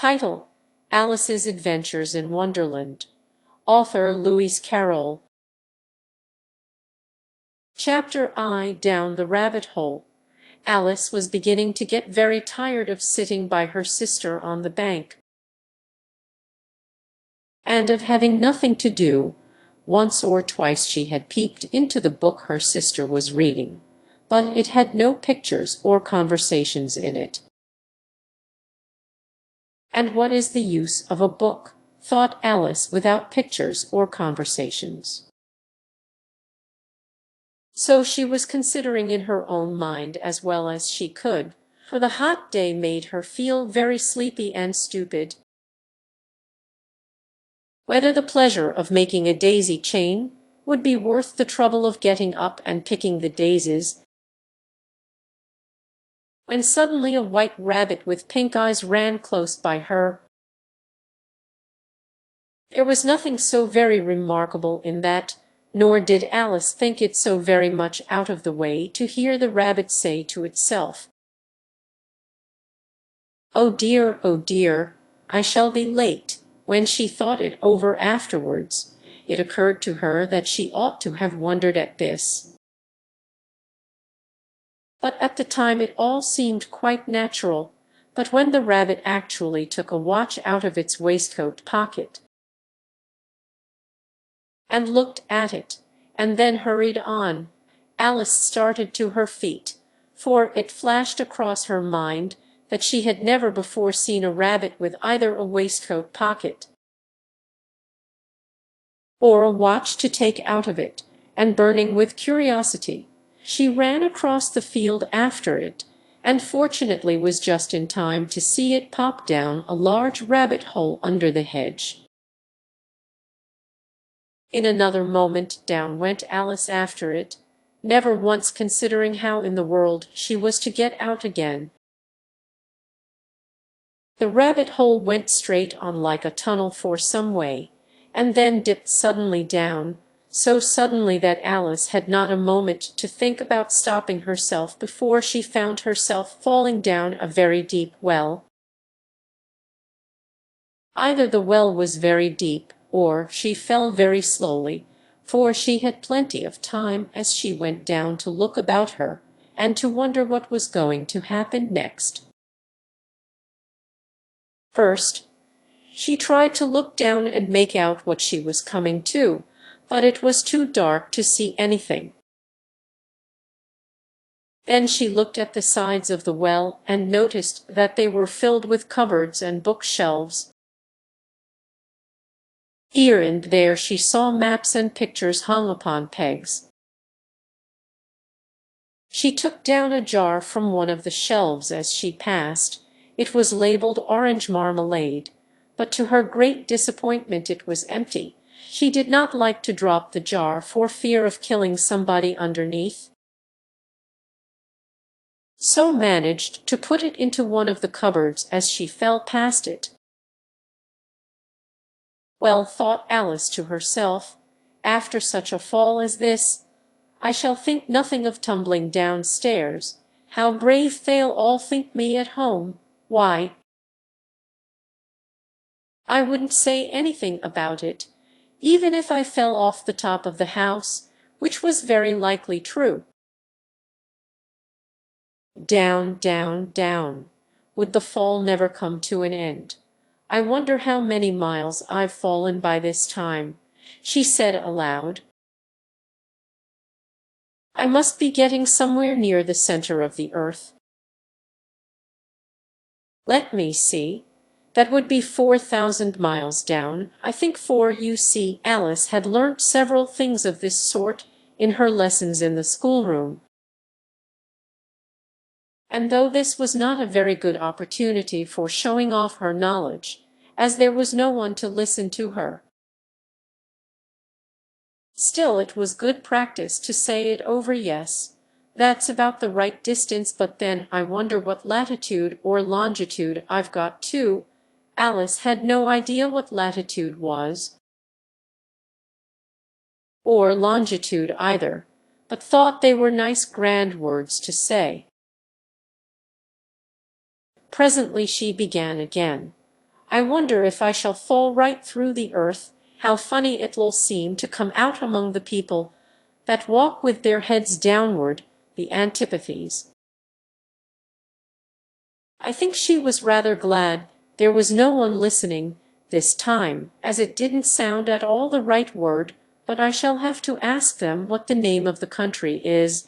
Title: Alice's Adventures in Wonderland. Author: Lewis Carroll. Chapter I. Down the Rabbit Hole. Alice was beginning to get very tired of sitting by her sister on the bank, and of having nothing to do. Once or twice she had peeped into the book her sister was reading, but it had no pictures or conversations in it. "And what is the use of a book," thought Alice, "without pictures or conversations?" So she was considering in her own mind as well as she could, for the hot day made her feel very sleepy and stupid, whether the pleasure of making a daisy chain would be worth the trouble of getting up and picking the daisies, when suddenly a white rabbit with pink eyes ran close by her. There was nothing so very remarkable in that, nor did Alice think it so very much out of the way to hear the rabbit say to itself, oh dear, I shall be late." When she thought it over afterwards, it occurred to her that she ought to have wondered at this. But at the time it all seemed quite natural. But when the rabbit actually took a watch out of its waistcoat pocket, and looked at it, and then hurried on, Alice started to her feet, for it flashed across her mind that she had never before seen a rabbit with either a waistcoat pocket or a watch to take out of it, and burning with curiosity, she ran across the field after it, and fortunately was just in time to see it pop down a large rabbit hole under the hedge. In another moment down went Alice after it, never once considering how in the world she was to get out again. The rabbit hole went straight on like a tunnel for some way, and then dipped suddenly down, so suddenly that Alice had not a moment to think about stopping herself before she found herself falling down a very deep well. Either the well was very deep, or she fell very slowly, for she had plenty of time as she went down to look about her, and to wonder what was going to happen next. First, she tried to look down and make out what she was coming to, but it was too dark to see anything. Then she looked at the sides of the well and noticed that they were filled with cupboards and bookshelves. Here and there she saw maps and pictures hung upon pegs. She took down a jar from one of the shelves as she passed. It was labeled orange marmalade, but to her great disappointment it was empty. She did not like to drop the jar for fear of killing somebody underneath, so managed to put it into one of the cupboards as she fell past it. Well, thought Alice to herself, after such a fall as this, I shall think nothing of tumbling downstairs. How brave they'll all think me at home. Why, I wouldn't say anything about it, even if I fell off the top of the house, which was very likely true. Down, down, down. Would the fall never come to an end? I wonder how many miles I've fallen by this time, she said aloud. I must be getting somewhere near the center of the earth. Let me see. That would be 4,000 miles down, I think, for you see, Alice had learnt several things of this sort in her lessons in the schoolroom. And though this was not a very good opportunity for showing off her knowledge, as there was no one to listen to her, still it was good practice to say it over. Yes, that's about the right distance, but then I wonder what latitude or longitude I've got to. Alice had no idea what latitude was, or longitude either, but thought they were nice grand words to say. Presently she began again. I wonder if I shall fall right through the earth. How funny it'll seem to come out among the people that walk with their heads downward, the antipathies." I think she was rather glad there was no one listening this time, as it didn't sound at all the right word, but I shall have to ask them what the name of the country is.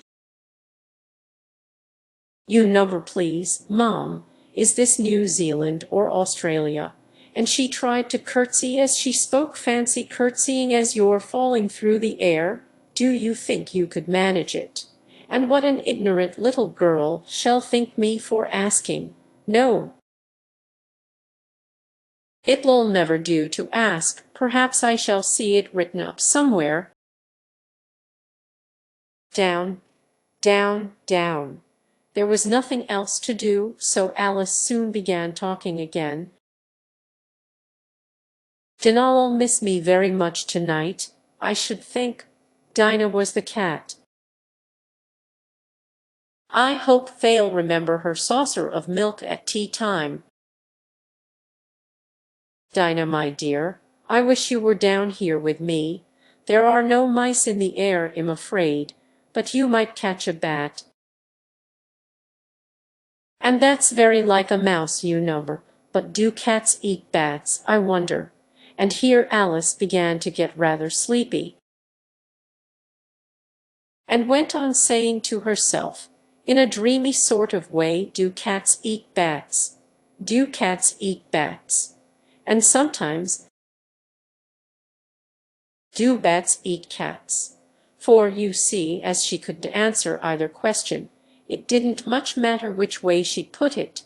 "You number, please, Mom. Is this New Zealand or Australia?" And she tried to curtsy as she spoke. "Fancy curtsying as you're falling through the air. Do you think you could manage it? And what an ignorant little girl shall think me for asking. No, it'll never do to ask. Perhaps I shall see it written up somewhere." Down, down, down. There was nothing else to do, so Alice soon began talking again. "Dinah'll miss me very much tonight, I should think." Dinah was the cat. "I hope they'll remember her saucer of milk at tea time." "Dinah, my dear, I wish you were down here with me. There are no mice in the air, I'm afraid, but you might catch a bat. And that's very like a mouse, you know. But do cats eat bats, I wonder?" And here Alice began to get rather sleepy, and went on saying to herself, in a dreamy sort of way, "Do cats eat bats? Do cats eat bats? And sometimes, do bats eat cats?" For, you see, as she could answer either question, it didn't much matter which way she put it.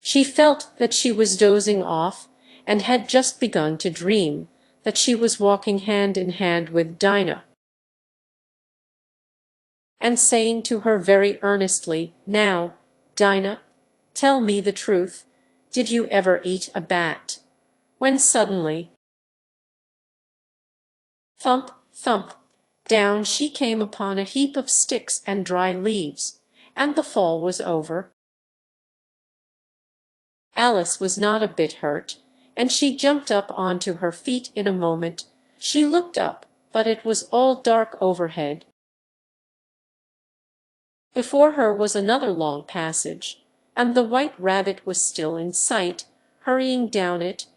She felt that she was dozing off, and had just begun to dream that she was walking hand in hand with Dinah, and saying to her very earnestly, "Now, Dinah, tell me the truth. Did you ever eat a bat?" When suddenly, thump, thump, down she came upon a heap of sticks and dry leaves, and the fall was over. Alice was not a bit hurt, and she jumped up onto her feet in a moment. She looked up, but it was all dark overhead. Before her was another long passage, and the white rabbit was still in sight, hurrying down it.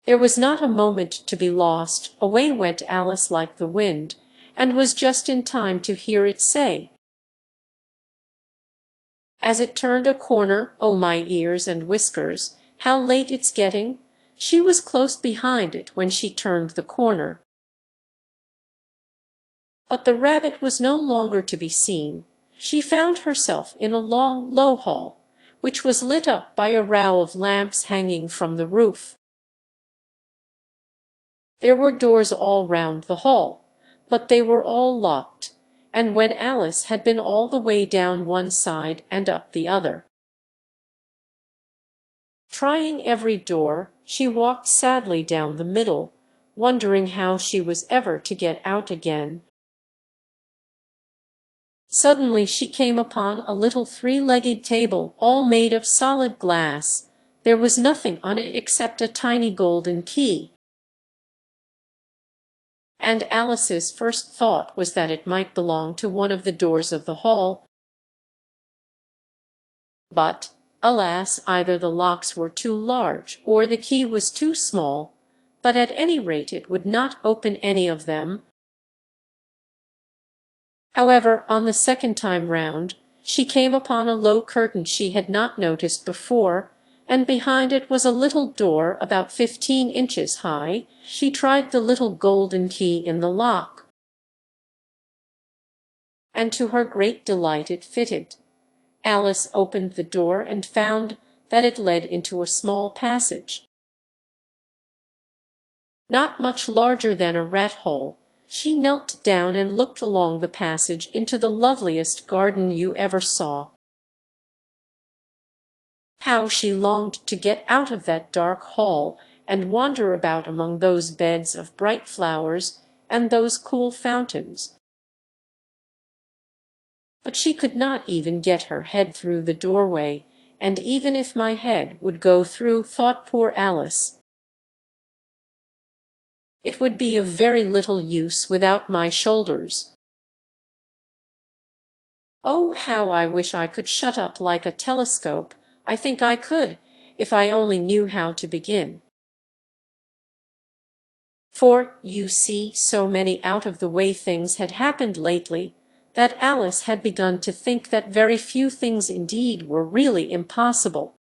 There was not a moment to be lost. Away went Alice like the wind, and was just in time to hear it say, as it turned a corner, "Oh, my ears and whiskers, how late it's getting!" She was close behind it when she turned the corner, but the rabbit was no longer to be seen. She found herself in a long, low hall, which was lit up by a row of lamps hanging from the roof. There were doors all round the hall, but they were all locked, and when Alice had been all the way down one side and up the other, trying every door, she walked sadly down the middle, wondering how she was ever to get out again. Suddenly she came upon a little three-legged table, all made of solid glass. There was nothing on it except a tiny golden key, and Alice's first thought was that it might belong to one of the doors of the hall. But, alas, either the locks were too large, or the key was too small, but at any rate it would not open any of them. However, on the second time round, she came upon a low curtain she had not noticed before, and behind it was a little door about 15 inches high. She tried the little golden key in the lock, and to her great delight it fitted. Alice opened the door and found that it led into a small passage, not much larger than a rat-hole. She knelt down and looked along the passage into the loveliest garden you ever saw. How she longed to get out of that dark hall and wander about among those beds of bright flowers and those cool fountains! But she could not even get her head through the doorway, and even if my head would go through, thought poor Alice, it would be of very little use without my shoulders. Oh, how I wish I could shut up like a telescope. I think I could, if I only knew how to begin. For, you see, so many out-of-the-way things had happened lately, that Alice had begun to think that very few things indeed were really impossible.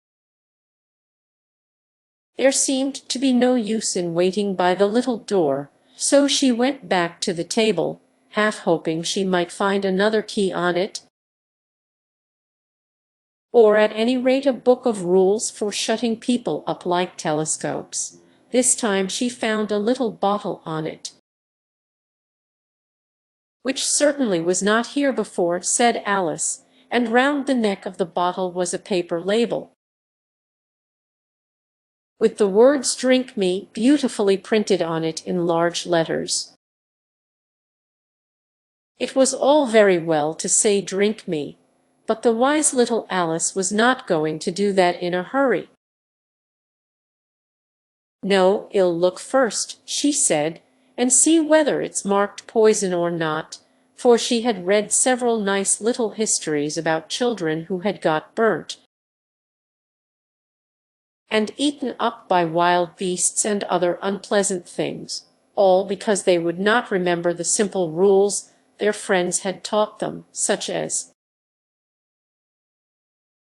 There seemed to be no use in waiting by the little door, so she went back to the table, half hoping she might find another key on it, or at any rate a book of rules for shutting people up like telescopes. This time she found a little bottle on it. "Which certainly was not here before," said Alice, and round the neck of the bottle was a paper label, with the words "Drink me" beautifully printed on it in large letters. It was all very well to say "Drink me," but the wise little Alice was not going to do that in a hurry. "No, I'll look first," she said, "and see whether it's marked poison or not," for she had read several nice little histories about children who had got burnt and eaten up by wild beasts and other unpleasant things, all because they would not remember the simple rules their friends had taught them, such as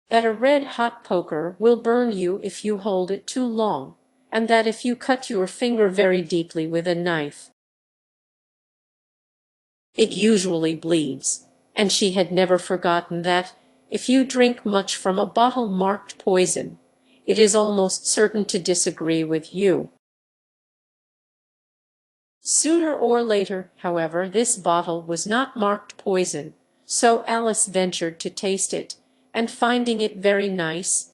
that a red-hot poker will burn you if you hold it too long, and that if you cut your finger very deeply with a knife, it usually bleeds. And she had never forgotten that, if you drink much from a bottle marked poison, it is almost certain to disagree with you. Sooner or later, however, this bottle was not marked poison, so Alice ventured to taste it, and finding it very nice,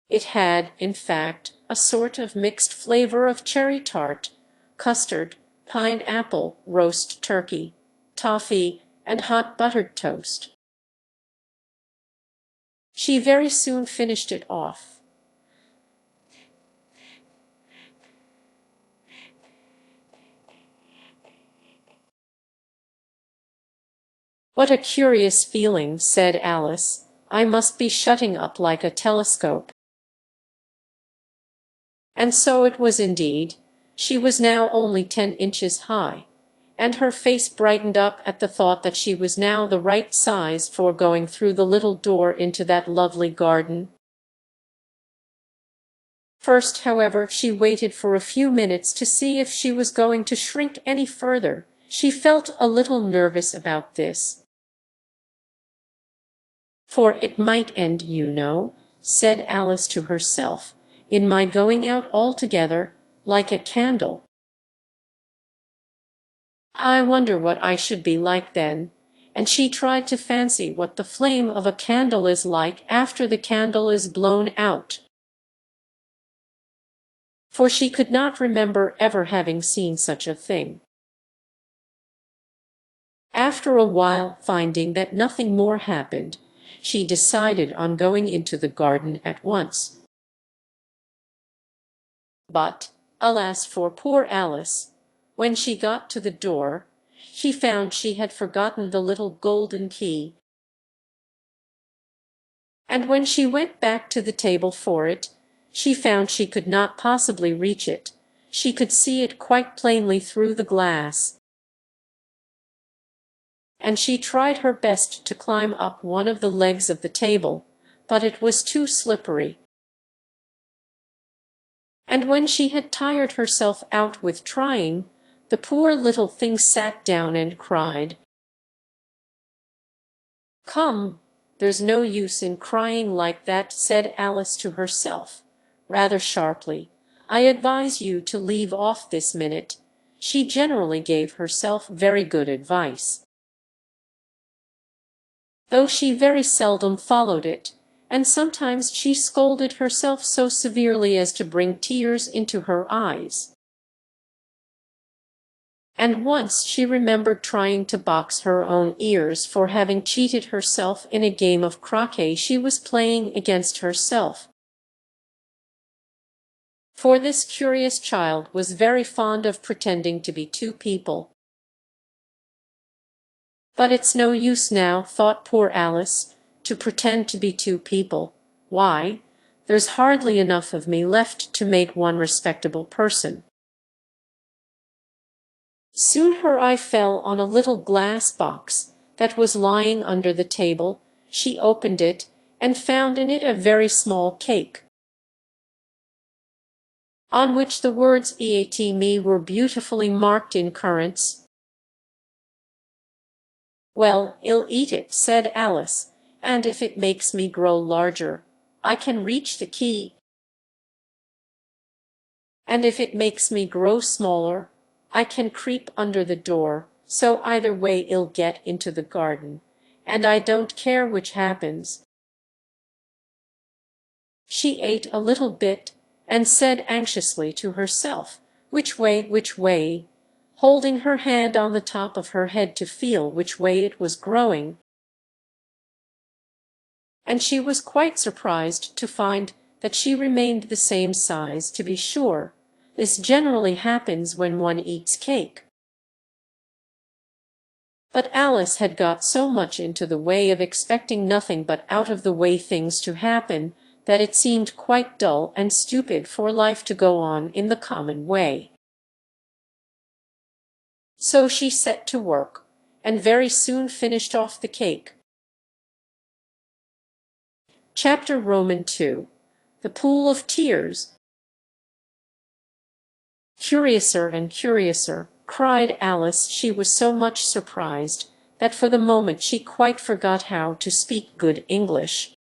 it had, in fact, a sort of mixed flavor of cherry tart, custard, pineapple, roast turkey, toffee, and hot buttered toast. She very soon finished it off. "What a curious feeling," said Alice. "I must be shutting up like a telescope." And so it was indeed. She was now only 10 inches high, and her face brightened up at the thought that she was now the right size for going through the little door into that lovely garden. First, however, she waited for a few minutes to see if she was going to shrink any further. She felt a little nervous about this. "For it might end, you know," said Alice to herself, "in my going out altogether, like a candle. I wonder what I should be like then." And she tried to fancy what the flame of a candle is like after the candle is blown out, for she could not remember ever having seen such a thing. After a while, finding that nothing more happened, she decided on going into the garden at once. But, alas for poor Alice, when she got to the door, she found she had forgotten the little golden key, and when she went back to the table for it, she found she could not possibly reach it. She could see it quite plainly through the glass, and she tried her best to climb up one of the legs of the table, but it was too slippery. And when she had tired herself out with trying, the poor little thing sat down and cried. "Come, there's no use in crying like that," said Alice to herself, rather sharply. "I advise you to leave off this minute." She generally gave herself very good advice, though she very seldom followed it, and sometimes she scolded herself so severely as to bring tears into her eyes. And once she remembered trying to box her own ears for having cheated herself in a game of croquet she was playing against herself. For this curious child was very fond of pretending to be two people. But it's no use now, thought poor Alice, to pretend to be two people. Why, there's hardly enough of me left to make one respectable person. Soon her eye fell on a little glass box that was lying under the table. She opened it, and found in it a very small cake, on which the words "Eat me" were beautifully marked in currants. "Well, I'll eat it," said Alice, "and if it makes me grow larger, I can reach the key. And if it makes me grow smaller, I can creep under the door, so either way I'll get into the garden, and I don't care which happens." She ate a little bit, and said anxiously to herself, "Which way?" holding her hand on the top of her head to feel which way it was growing. And she was quite surprised to find that she remained the same size, to be sure. This generally happens when one eats cake. But Alice had got so much into the way of expecting nothing but out-of-the-way things to happen, that it seemed quite dull and stupid for life to go on in the common way. So she set to work, and very soon finished off the cake. Chapter II. The Pool of Tears. "Curiouser and curiouser," cried Alice. She was so much surprised that for the moment she quite forgot how to speak good English.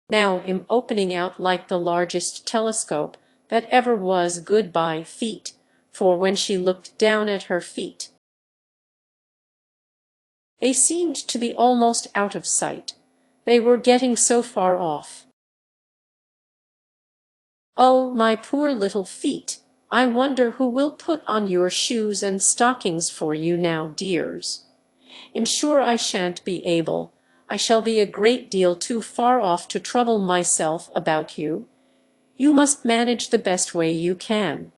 "Now I'm opening out like the largest telescope that ever was. Goodbye, feet," for when she looked down at her feet, they seemed to be almost out of sight. They were getting so far off. "Oh, my poor little feet! I wonder who will put on your shoes and stockings for you now, dears? I'm sure I shan't be able. I shall be a great deal too far off to trouble myself about you. You must manage the best way you can."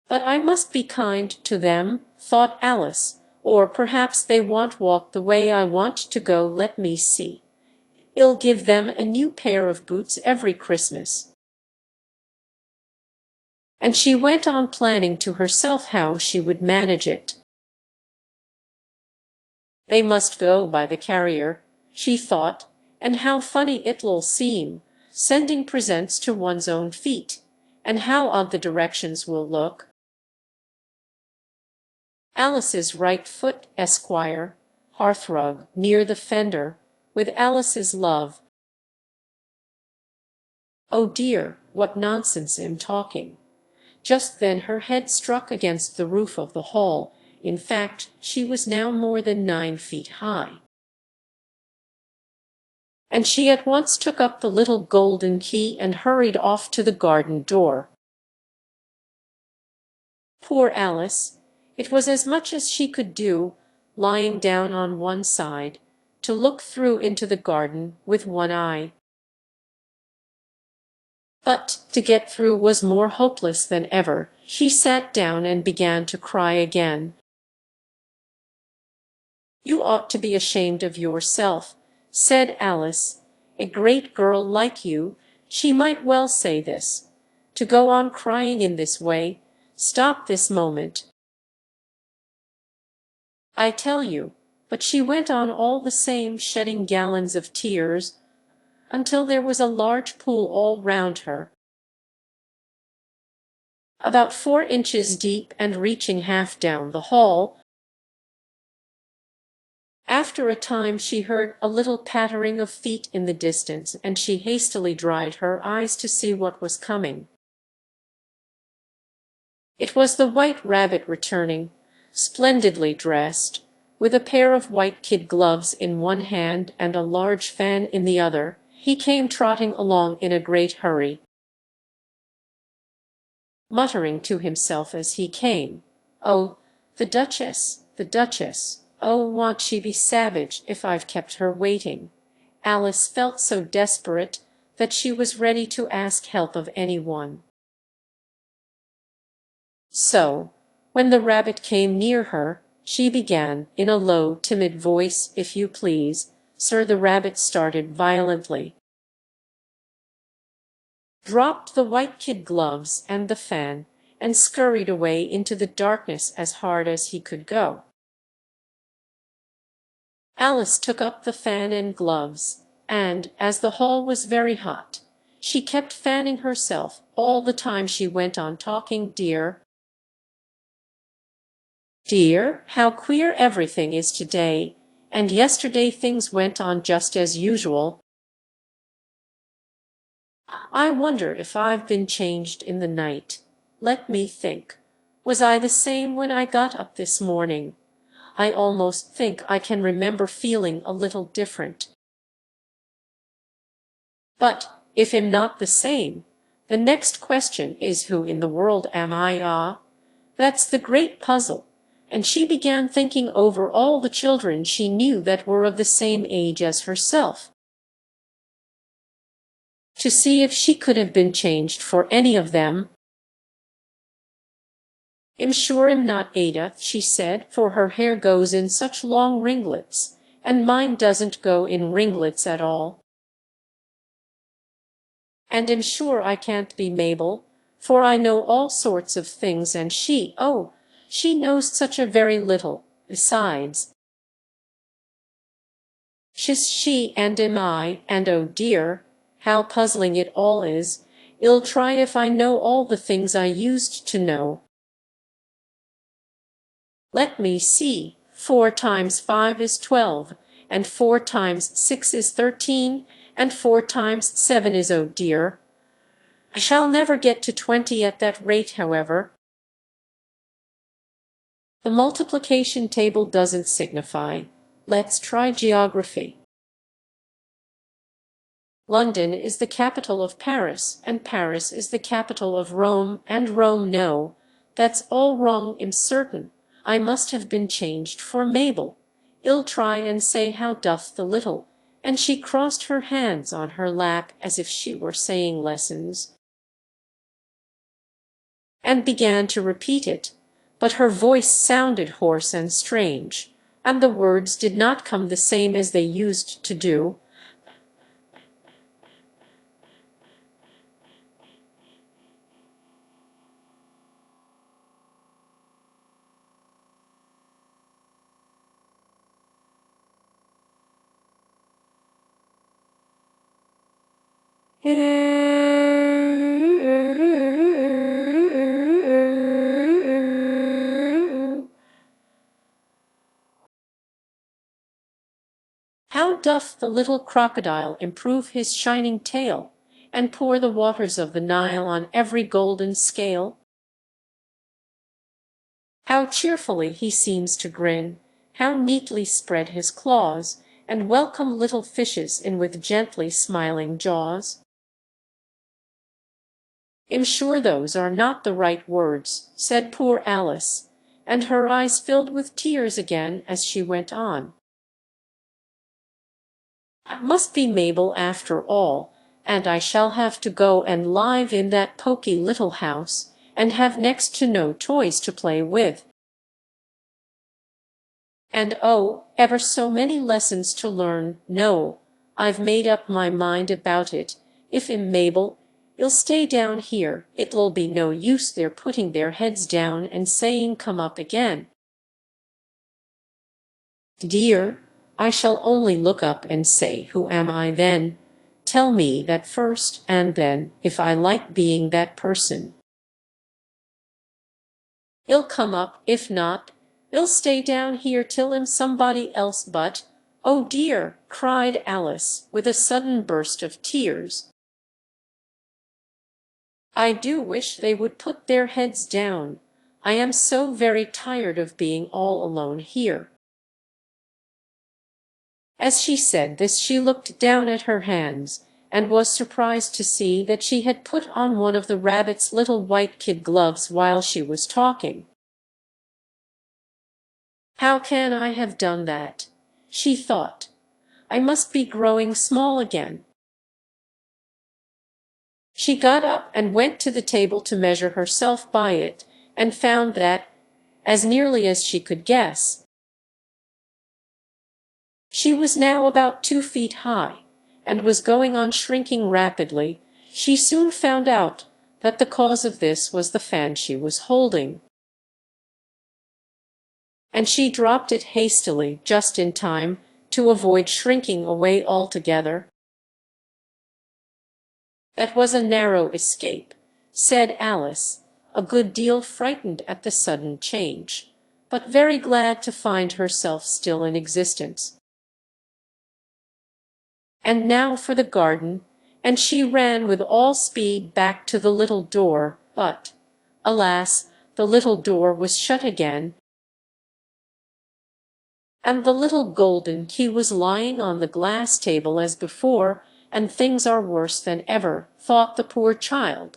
"But I must be kind to them," thought Alice, "or perhaps they won't walk the way I want to go. Let me see. I'll give them a new pair of boots every Christmas." And she went on planning to herself how she would manage it. "They must go by the carrier," she thought, "and how funny it'll seem, sending presents to one's own feet, and how odd the directions will look. Alice's right foot, Esquire, hearthrug, near the fender, with Alice's love. Oh dear, what nonsense I'm talking." Just then her head struck against the roof of the hall. In fact, she was now more than 9 feet high. And she at once took up the little golden key and hurried off to the garden door. Poor Alice! It was as much as she could do, lying down on one side, to look through into the garden with one eye. But to get through was more hopeless than ever. She sat down and began to cry again. "You ought to be ashamed of yourself," said Alice. "A great girl like you," she might well say this, "to go on crying in this way. Stop this moment, I tell you." But she went on all the same, shedding gallons of tears, until there was a large pool all round her, about 4 inches deep and reaching half down the hall. After a time she heard a little pattering of feet in the distance, and she hastily dried her eyes to see what was coming. It was the White Rabbit returning, splendidly dressed, with a pair of white kid gloves in one hand and a large fan in the other. He came trotting along in a great hurry. muttering to himself as he came. "Oh, the Duchess, the Duchess! Oh, won't she be savage if I've kept her waiting?" Alice felt so desperate that she was ready to ask help of any one. So, when the rabbit came near her, she began, in a low, timid voice, "If you please, sir." The rabbit started violently, dropped the white kid gloves and the fan, and scurried away into the darkness as hard as he could go. Alice took up the fan and gloves, and, as the hall was very hot, she kept fanning herself all the time she went on talking. "Dear, dear, how queer everything is today, and yesterday things went on just as usual. I wonder if I've been changed in the night. Let me think. Was I the same when I got up this morning? I almost think I can remember feeling a little different. But if I'm not the same, the next question is, who in the world am I? That's the great puzzle." And she began thinking over all the children she knew that were of the same age as herself, to see if she could have been changed for any of them. "I'm sure I'm not Ada," she said, "for her hair goes in such long ringlets, and mine doesn't go in ringlets at all. And I'm sure I can't be Mabel, for I know all sorts of things, and oh, she knows such a very little. Besides, she's she and am I, and oh dear, how puzzling it all is. I'll try if I know all the things I used to know. Let me see, 4 times 5 is 12, and 4 times 6 is 13, and 4 times 7 is, oh dear. I shall never get to 20 at that rate, however. The multiplication table doesn't signify. Let's try geography. London is the capital of Paris, and Paris is the capital of Rome, and Rome, no, that's all wrong. I'm certain I must have been changed for Mabel. I'll try and say, how doth the little, and she crossed her hands on her lap as if she were saying lessons, and began to repeat it, but her voice sounded hoarse and strange, and the words did not come the same as they used to do. How doth the little crocodile improve his shining tail, and pour the waters of the Nile on every golden scale? How cheerfully he seems to grin, how neatly spread his claws, and welcome little fishes in with gently smiling jaws. I'm sure those are not the right words, said poor Alice, and her eyes filled with tears again as she went on. It must be Mabel after all, and I shall have to go and live in that poky little house, and have next to no toys to play with. And oh, ever so many lessons to learn. No, I've made up my mind about it. If I'm Mabel, I'll stay down here. It'll be no use their putting their heads down and saying, come up again. Dear, I shall only look up and say, who am I then? Tell me that first, and then, if I like being that person, I'll come up. If not, I'll stay down here till I'm somebody else. But, oh dear, cried Alice, with a sudden burst of tears, I do wish they would put their heads down. I am so very tired of being all alone here. As she said this, she looked down at her hands, and was surprised to see that she had put on one of the rabbit's little white kid gloves while she was talking. "How can I have done that?" she thought. "I must be growing small again." She got up and went to the table to measure herself by it, and found that, as nearly as she could guess, she was now about 2 feet high, and was going on shrinking rapidly. She soon found out that the cause of this was the fan she was holding, and she dropped it hastily, just in time to avoid shrinking away altogether. "That was a narrow escape," said Alice, a good deal frightened at the sudden change, but very glad to find herself still in existence. "And now for the garden," and she ran with all speed back to the little door, but, alas, the little door was shut again, and the little golden key was lying on the glass table as before, and things are worse than ever, thought the poor child.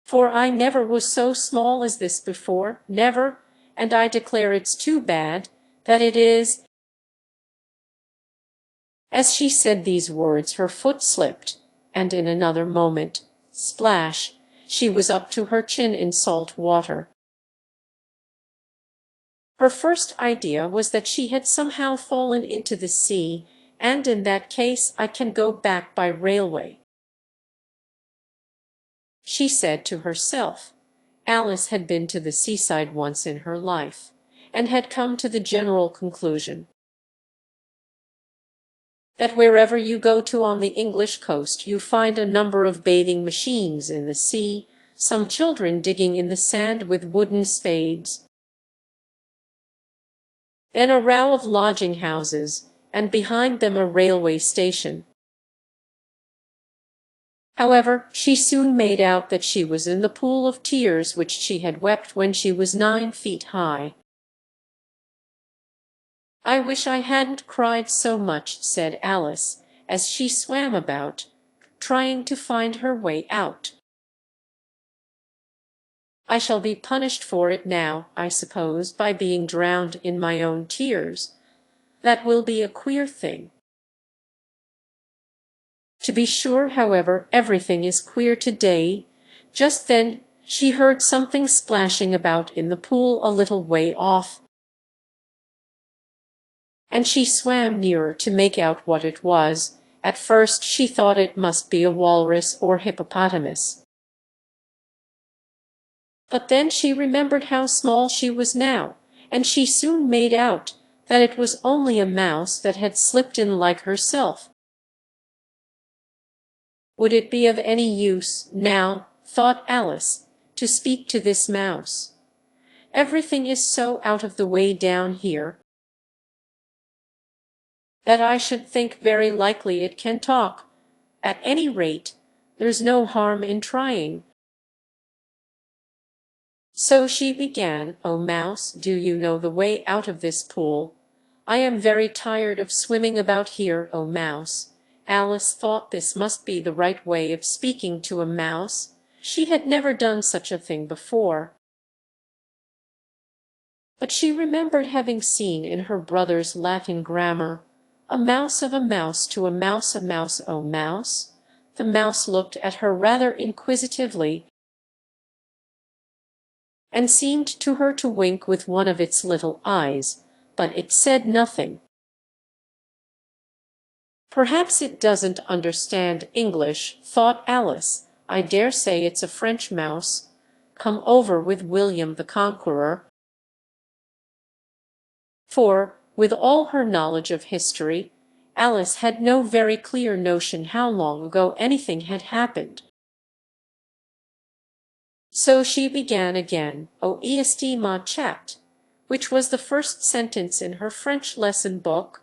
"For I never was so small as this before, never, and I declare it's too bad, that it is." As she said these words her foot slipped, and in another moment, splash, she was up to her chin in salt water. Her first idea was that she had somehow fallen into the sea, and in that case I can go back by railway, she said to herself. Alice had been to the seaside once in her life, and had come to the general conclusion that wherever you go to on the English coast you find a number of bathing machines in the sea, some children digging in the sand with wooden spades, then a row of lodging-houses, and behind them a railway station. However, she soon made out that she was in the pool of tears which she had wept when she was 9 feet high. "I wish I hadn't cried so much," said Alice, as she swam about, trying to find her way out. "I shall be punished for it now, I suppose, by being drowned in my own tears. That will be a queer thing." To be sure, however, everything is queer today. Just then she heard something splashing about in the pool a little way off, and she swam nearer to make out what it was. At first she thought it must be a walrus or hippopotamus, but then she remembered how small she was now, and she soon made out that it was only a mouse that had slipped in like herself. Would it be of any use, now, thought Alice, to speak to this mouse? Everything is so out of the way down here that I should think very likely it can talk. At any rate, there's no harm in trying. So she began, "Oh, mouse, do you know the way out of this pool? I am very tired of swimming about here, oh mouse." Alice thought this must be the right way of speaking to a mouse. She had never done such a thing before, but she remembered having seen in her brother's Latin grammar, "A mouse of a mouse to a mouse, oh mouse." The mouse looked at her rather inquisitively, and seemed to her to wink with one of its little eyes, but it said nothing. "Perhaps it doesn't understand English," thought Alice. "I dare say it's a French mouse, come over with William the Conqueror." For, with all her knowledge of history, Alice had no very clear notion how long ago anything had happened. So she began again, "O est ma chat," which was the first sentence in her French lesson book.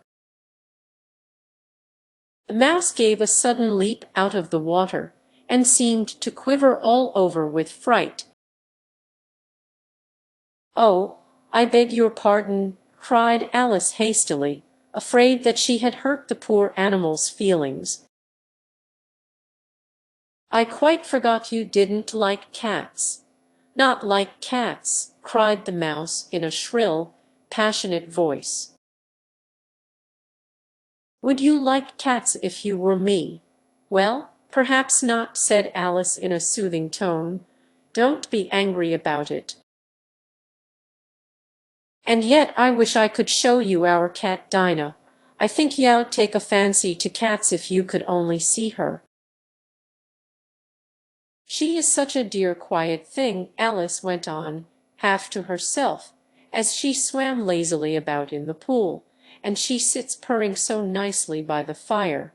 The mouse gave a sudden leap out of the water, and seemed to quiver all over with fright. "Oh, I beg your pardon," cried Alice hastily. afraid that she had hurt the poor animal's feelings. "I quite forgot you didn't like cats." "Not like cats," cried the mouse in a shrill, passionate voice. "Would you like cats if you were me?" "Well, perhaps not," said Alice in a soothing tone. "Don't be angry about it. And yet I wish I could show you our cat Dinah. I think you'd take a fancy to cats if you could only see her. She is such a dear quiet thing," Alice went on, half to herself, as she swam lazily about in the pool, "and she sits purring so nicely by the fire,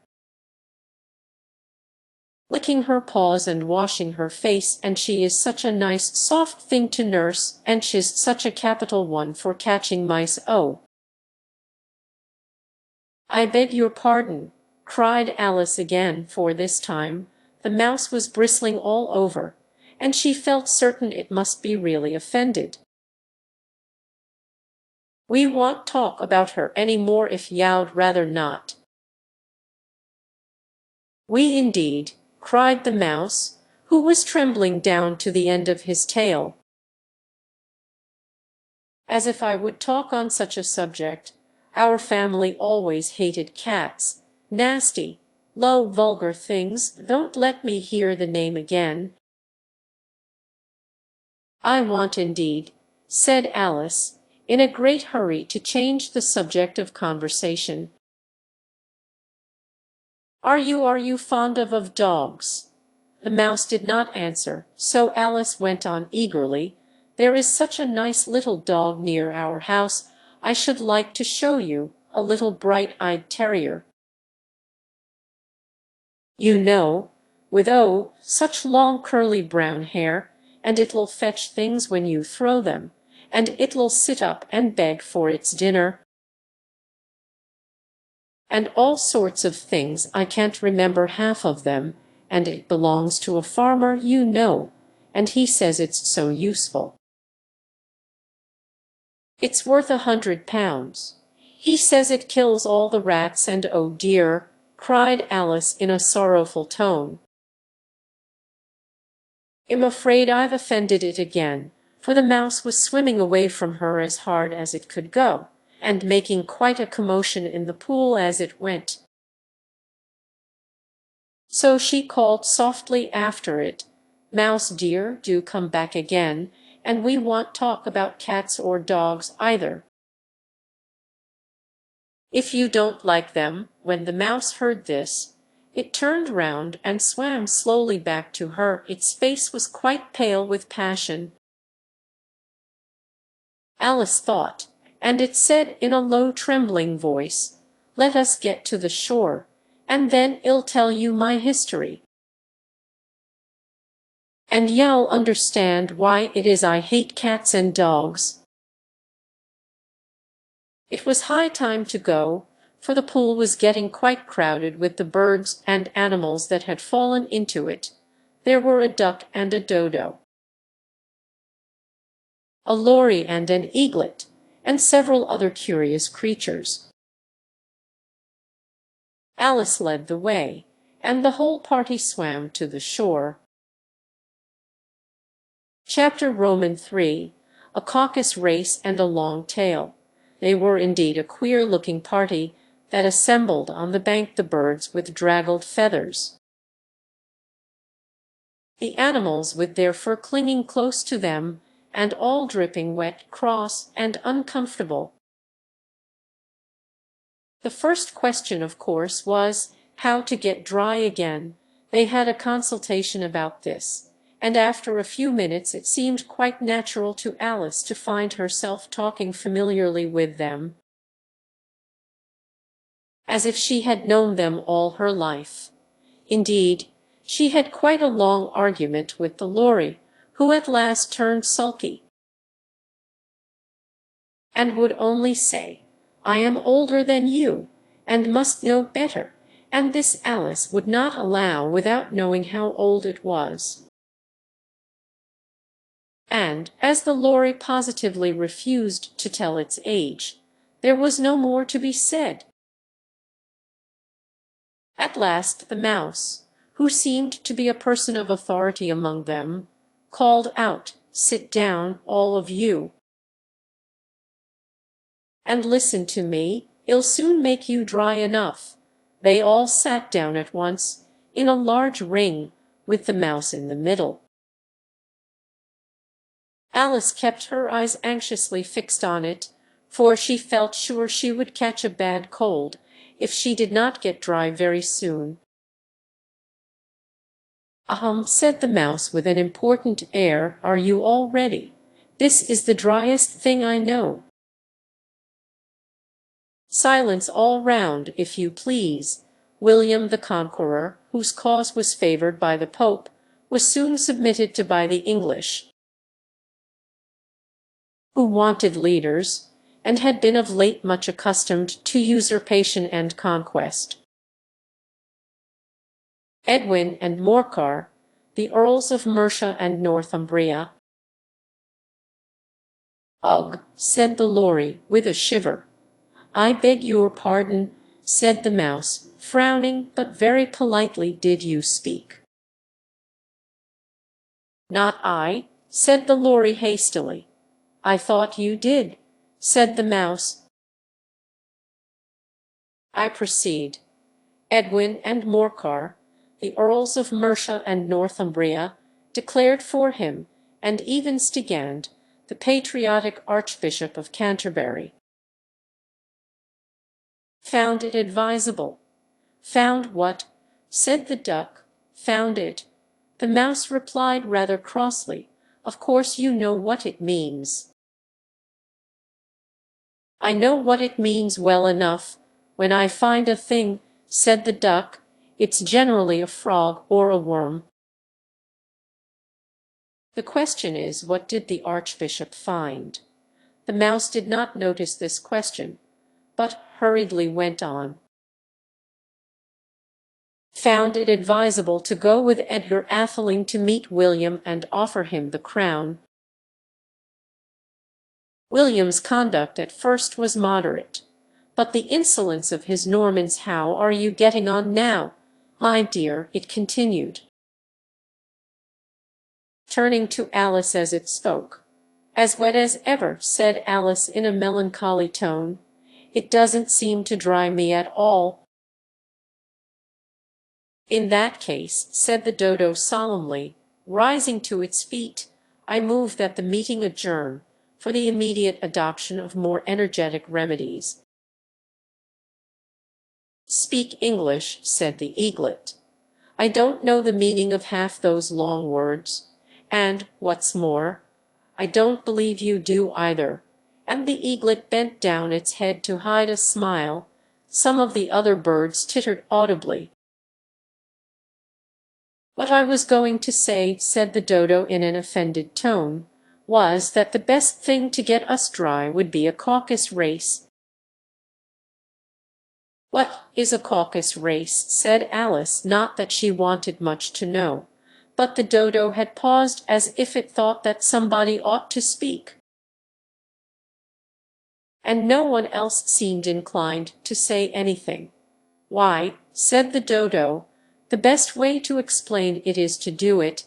licking her paws and washing her face, and she is such a nice soft thing to nurse, and she's such a capital one for catching mice." "Oh, I beg your pardon," cried Alice again, for this time the mouse was bristling all over, and she felt certain it must be really offended. "We won't talk about her any more if you'd rather not." "We indeed," cried the mouse, who was trembling down to the end of his tail. "As if I would talk on such a subject. Our family always hated cats. Nasty, low, vulgar things. Don't let me hear the name again." "I want indeed," said Alice, in a great hurry to change the subject of conversation. Are you fond of dogs?" The mouse did not answer, so Alice went on eagerly. "There is such a nice little dog near our house. I should like to show you, a little bright-eyed terrier. You know, with such long curly brown hair, and it'll fetch things when you throw them, and it'll sit up and beg for its dinner, and all sorts of things. I can't remember half of them, and it belongs to a farmer, you know, and he says it's so useful. It's worth £100. He says it kills all the rats, and oh dear," cried Alice in a sorrowful tone, "I'm afraid I've offended it again," for the mouse was swimming away from her as hard as it could go, and making quite a commotion in the pool as it went. So she called softly after it, "Mouse dear, do come back again, and we won't talk about cats or dogs either, if you don't like them." When the mouse heard this, it turned round and swam slowly back to her. Its face was quite pale with passion, Alice thought, and it said in a low trembling voice, "Let us get to the shore, and then I'll tell you my history, and you'll understand why it is I hate cats and dogs." It was high time to go, for the pool was getting quite crowded with the birds and animals that had fallen into it. There were a duck and a dodo, a lory and an eaglet, and several other curious creatures. Alice led the way, and the whole party swam to the shore. Chapter III. A caucus race and a long tail. They were indeed a queer-looking party that assembled on the bank, the birds with draggled feathers, the animals with their fur clinging close to them, and all dripping wet, cross, and uncomfortable. The first question, of course, was how to get dry again. They had a consultation about this, and after a few minutes it seemed quite natural to Alice to find herself talking familiarly with them, as if she had known them all her life. Indeed, she had quite a long argument with the lory, who at last turned sulky, and would only say, "I am older than you, and must know better," and this Alice would not allow without knowing how old it was. And, as the lory positively refused to tell its age, there was no more to be said. At last the mouse, who seemed to be a person of authority among them, called out, "Sit down, all of you, and listen to me. I'll soon make you dry enough." They all sat down at once, in a large ring, with the mouse in the middle. Alice kept her eyes anxiously fixed on it, for she felt sure she would catch a bad cold if she did not get dry very soon. "Ahem," said the mouse with an important air, "are you all ready? This is the driest thing I know." Silence all round, if you please. William the Conqueror, whose cause was favoured by the Pope, was soon submitted to by the English, who wanted leaders, and had been of late much accustomed to usurpation and conquest. Edwin and Morcar, the Earls of Mercia and Northumbria. "Ugh," said the Lory, with a shiver. "I beg your pardon," said the mouse, frowning, "but very politely did you speak." "Not I," said the Lory hastily. "I thought you did," said the mouse. "I proceed. Edwin and Morcar, the Earls of Mercia and Northumbria, declared for him, and even Stigand, the patriotic Archbishop of Canterbury, found it advisable." "Found what?" said the duck. "Found it," the mouse replied rather crossly. "Of course you know what it means." "I know what it means well enough. When I find a thing," said the duck, "it's generally a frog or a worm." The question is, what did the Archbishop find? The mouse did not notice this question, but hurriedly went on. "Found it advisable to go with Edgar Atheling to meet William and offer him the crown. William's conduct at first was moderate, but the insolence of his Normans— How are you getting on now, my dear?" it continued, turning to Alice as it spoke. "As wet as ever," said Alice in a melancholy tone. "It doesn't seem to dry me at all." "In that case," said the dodo solemnly, rising to its feet, "I move that the meeting adjourn, for the immediate adoption of more energetic remedies." "Speak English," said the eaglet. "I don't know the meaning of half those long words, and, what's more, I don't believe you do either." And the eaglet bent down its head to hide a smile. Some of the other birds tittered audibly. "What I was going to say," said the dodo in an offended tone, "was that the best thing to get us dry would be a caucus race." "What is a caucus race?" said Alice, not that she wanted much to know, but the dodo had paused as if it thought that somebody ought to speak, and no one else seemed inclined to say anything. "Why," said the dodo, "the best way to explain it is to do it.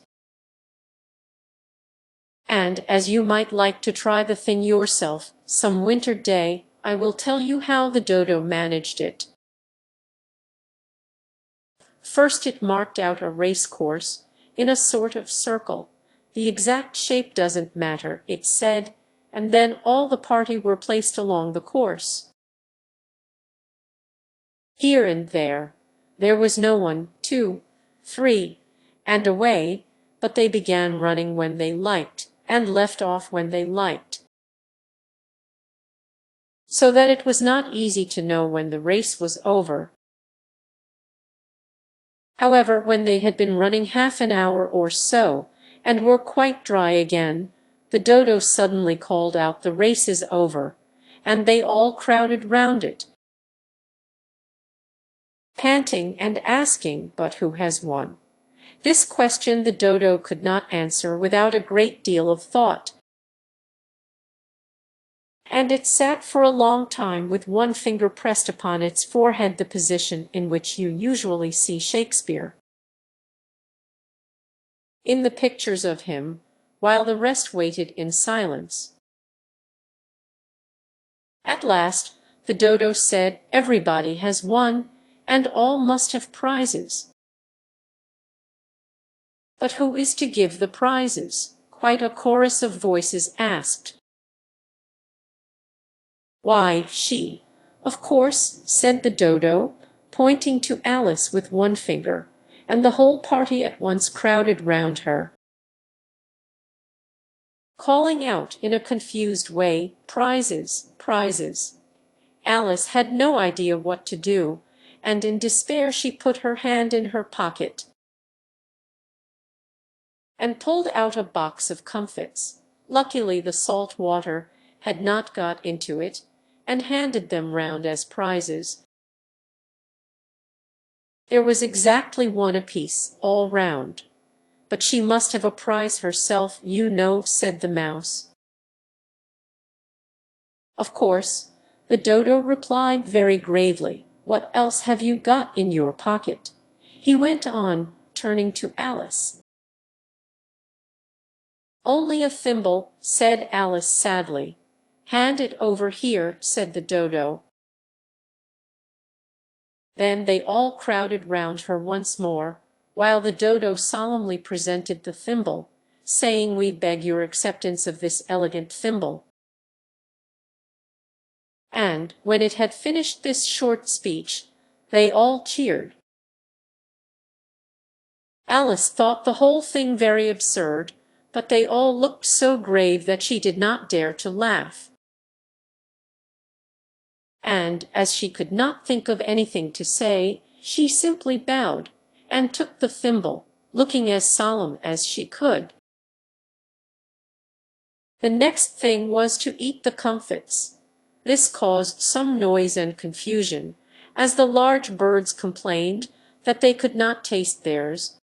And as you might like to try the thing yourself some winter day, I will tell you how the dodo managed it. First it marked out a race course in a sort of circle. The exact shape doesn't matter, it said, and then all the party were placed along the course. Here and there. There was no 1, 2, 3, and away, but they began running when they liked, and left off when they liked, so that it was not easy to know when the race was over. However, when they had been running half an hour or so, and were quite dry again, the dodo suddenly called out, 'The race is over,' and they all crowded round it, panting and asking, 'But who has won?' This question the dodo could not answer without a great deal of thought. and it sat for a long time with one finger pressed upon its forehead, the position in which you usually see Shakespeare in the pictures of him, while the rest waited in silence. At last the dodo said, "Everybody has won, and all must have prizes." "But who is to give the prizes?" quite a chorus of voices asked. "Why, she, of course," said the dodo, pointing to Alice with one finger, and the whole party at once crowded round her, calling out in a confused way, "Prizes, prizes!" Alice had no idea what to do, and in despair she put her hand in her pocket and pulled out a box of comfits. Luckily the salt water had not got into it, and handed them round as prizes. There was exactly one apiece, all round. "But she must have a prize herself, you know," said the mouse. "Of course," the dodo replied very gravely. "What else have you got in your pocket?" he went on, turning to Alice. "Only a thimble," said Alice sadly. "Hand it over here," said the dodo. Then they all crowded round her once more, while the dodo solemnly presented the thimble, saying, "We beg your acceptance of this elegant thimble." And when it had finished this short speech, they all cheered. Alice thought the whole thing very absurd, but they all looked so grave that she did not dare to laugh. And, as she could not think of anything to say, she simply bowed, and took the thimble, looking as solemn as she could. The next thing was to eat the comfits. This caused some noise and confusion, as the large birds complained that they could not taste theirs,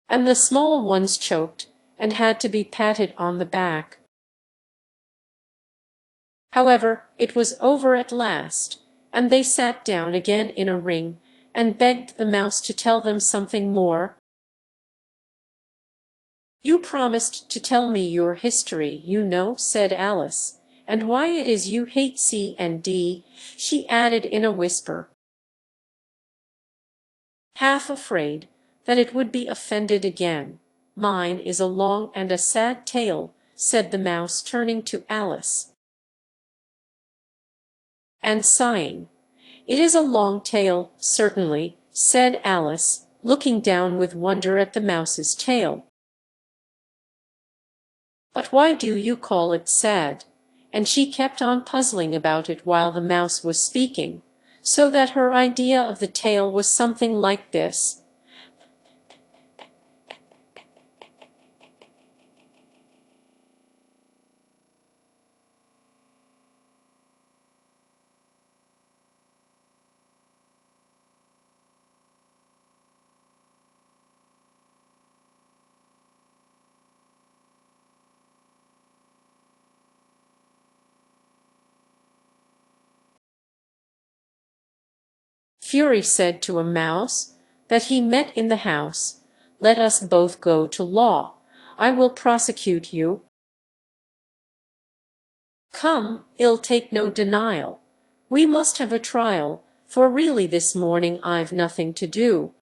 and the small ones choked and had to be patted on the back. However, it was over at last, and they sat down again in a ring, and begged the mouse to tell them something more. "You promised to tell me your history, you know," said Alice, "and why it is you hate C and D," she added in a whisper, half afraid that it would be offended again. "Mine is a long and a sad tale," said the mouse, turning to Alice and sighing. "It is a long tale, certainly," said Alice, looking down with wonder at the mouse's tail. "But why do you call it sad?" And she kept on puzzling about it while the mouse was speaking, so that her idea of the tale was something like this. Fury said to a mouse that he met in the house, "Let us both go to law. I will prosecute you. Come, I'll take no denial. We must have a trial, for really this morning I've nothing to do."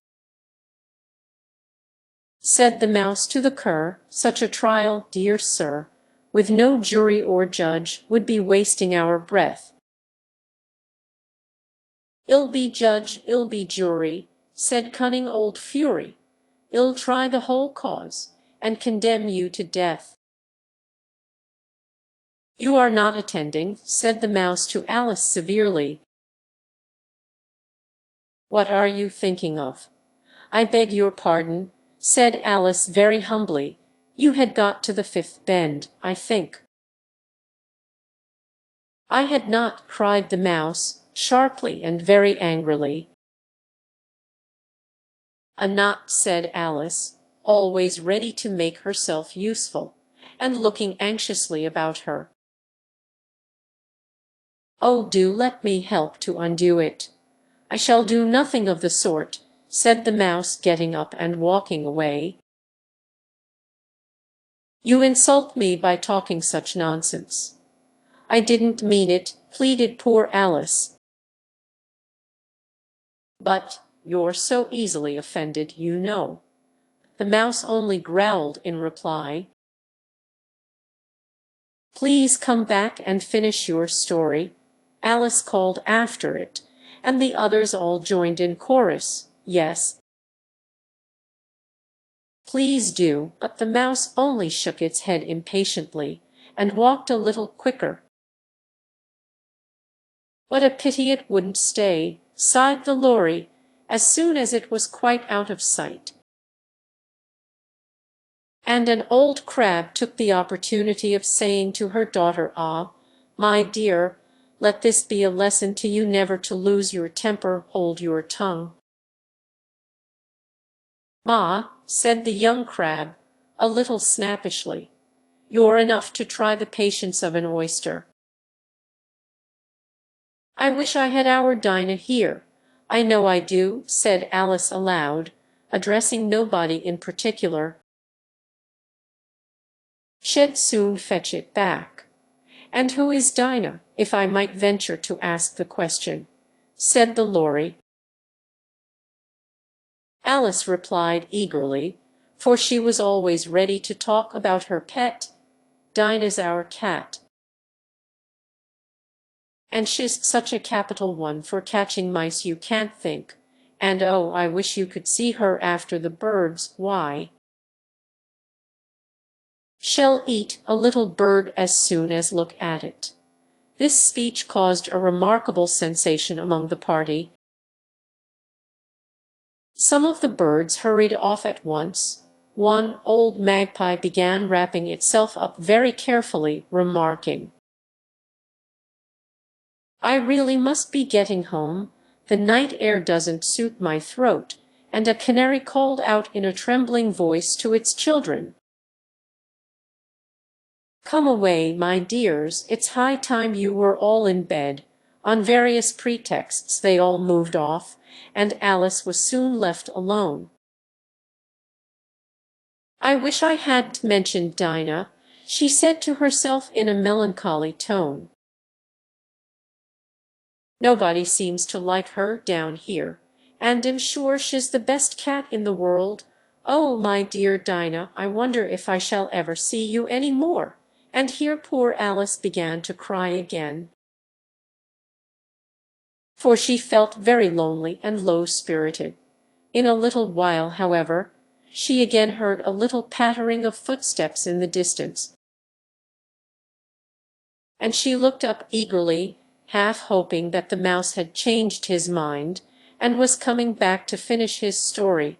Said the mouse to the cur, "Such a trial, dear sir, with no jury or judge, would be wasting our breath." "I'll be judge, I'll be jury," said cunning old Fury. "I'll try the whole cause, and condemn you to death." "You are not attending," said the mouse to Alice severely. "What are you thinking of?" "I beg your pardon," said Alice very humbly. "You had got to the fifth bend, I think." "I had not," cried the mouse, sharply and very angrily. "A knot," said Alice, always ready to make herself useful, and looking anxiously about her. "Oh, do let me help to undo it." "I shall do nothing of the sort," said the mouse, getting up and walking away. "You insult me by talking such nonsense." "I didn't mean it," pleaded poor Alice. "But you're so easily offended, you know." The mouse only growled in reply. "Please come back and finish your story," Alice called after it, and the others all joined in chorus, "Yes, please do," but the mouse only shook its head impatiently, and walked a little quicker. "What a pity it wouldn't stay," sighed the lory, as soon as it was quite out of sight. And an old crab took the opportunity of saying to her daughter, "Ah, my dear, let this be a lesson to you never to lose your temper, hold your tongue." "Ma," said the young crab, a little snappishly, "you're enough to try the patience of an oyster." "I wish I had our Dinah here, I know I do," said Alice aloud, addressing nobody in particular. "She'd soon fetch it back." "And who is Dinah, if I might venture to ask the question?" said the lory. Alice replied eagerly, for she was always ready to talk about her pet. "Dinah's our cat. And she's such a capital one for catching mice you can't think. And oh, I wish you could see her after the birds. Why, she'll eat a little bird as soon as look at it." This speech caused a remarkable sensation among the party. Some of the birds hurried off at once. One old magpie began wrapping itself up very carefully, remarking, "I really must be getting home. The night air doesn't suit my throat." And a canary called out in a trembling voice to its children, "Come away, my dears, it's high time you were all in bed." On various pretexts they all moved off, and Alice was soon left alone. "I wish I hadn't mentioned Dinah," she said to herself in a melancholy tone. "Nobody seems to like her down here, and I'm sure she's the best cat in the world. Oh, my dear Dinah, I wonder if I shall ever see you any more." And here poor Alice began to cry again, for she felt very lonely and low-spirited. In a little while, however, she again heard a little pattering of footsteps in the distance, and she looked up eagerly, half hoping that the mouse had changed his mind, and was coming back to finish his story.